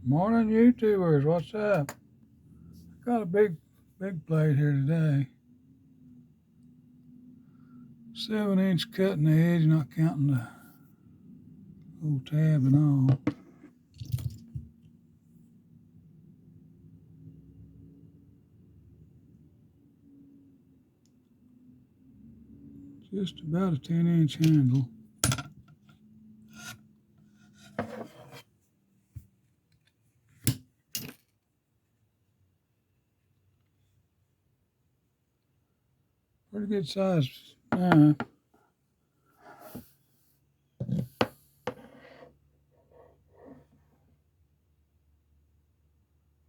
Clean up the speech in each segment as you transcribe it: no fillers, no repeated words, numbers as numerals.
Morning, YouTubers. What's up? Got a big plate here today. 7-inch cutting edge, not counting the old tab and all. Just about a 10-inch handle. Pretty good size knife.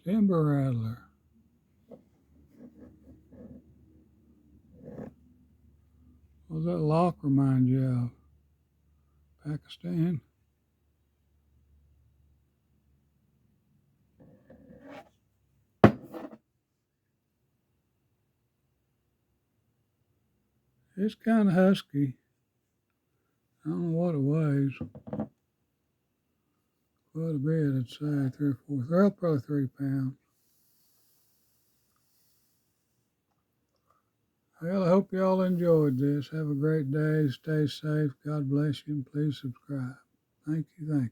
Timber rattler. What does that lock remind you of? Pakistan. It's kind of husky. I don't know what it weighs. Quite a bit, I'd say. 3 or 4. Probably 3 pounds. Well, I hope you all enjoyed this. Have a great day. Stay safe. God bless you, and please subscribe. Thank you.